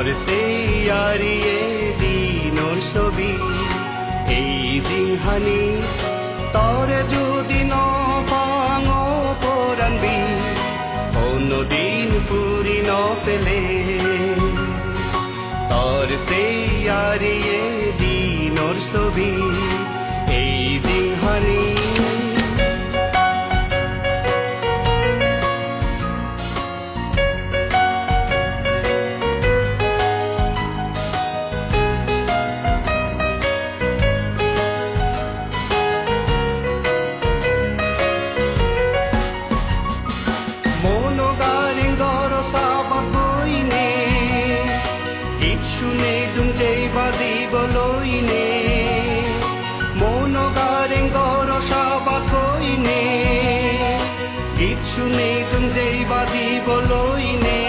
তৰছে ইয়াৰিয়ে দিনৰ ছবি এই দিনহানি তৰে যদি নপাঙ পৰাণবি কোনোদিন ফুৰি নফেলে তৰছে ইয়াৰিয়ে দিনৰ ছবি এই দিনহানি বাজিবলৈনে মন গাৰেং গৰসাবাকৈনে গীত শুনে তুম যেই বাজিবলৈনে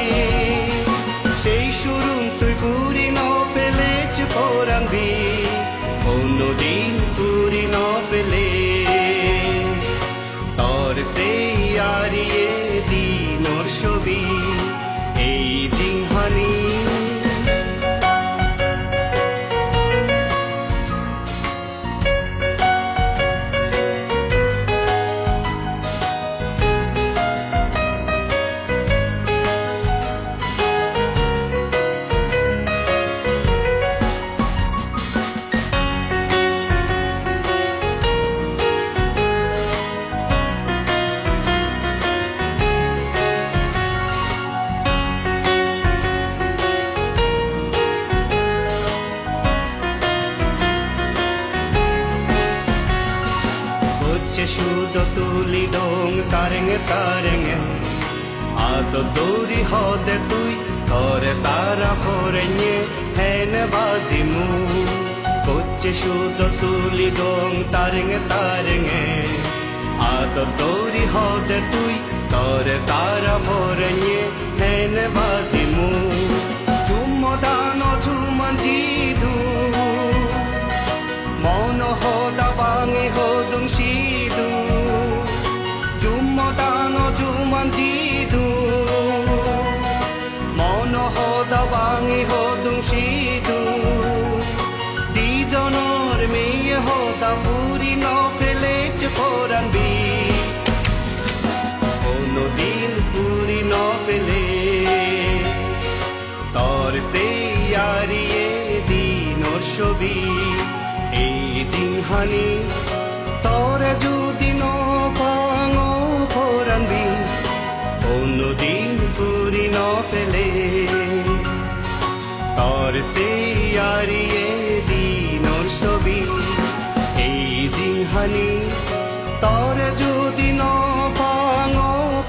সেই সুৰুম তুই পুৰি নপেলে চুপৰানবি কোনোদিন পুৰি নপেলে তৰছে ইয়াৰিয়ে দিনৰ ছবি এই দিনহানি Shudo tuli dong tarenge Ado dori hode tui Tore sara horenye hene bazimu Koche shudo tuli dong tarenge Ado dori hode tui Tore sara horenye hene bazimu Jumodano jumanjidu Mono hoda bangi hodung shidu Jumodano jumanjidu Mono hoda bangi hodung shidu Dijonor meye hoda furi no fele chuporanbi Ono din furi no fele Torse yariye dinor shobi দিনহানি তরে যদি নপাঙ পৰাণবি কোনোদিন ফুৰি নফেলে তৰছে ইয়াৰিয়ে দিনৰ ছবি এই দিনহানি তৰে যদি নপাঙ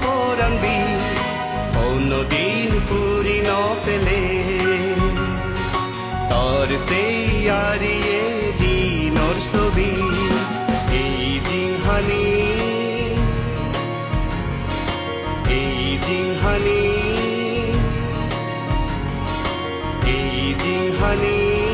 পৰাণবি কোনোদিন ফুৰি নফেলে তৰছে ইয়াৰিয়ে দিনৰ ছবি এই দিনহানি এই দিনহানি এই দিনহানি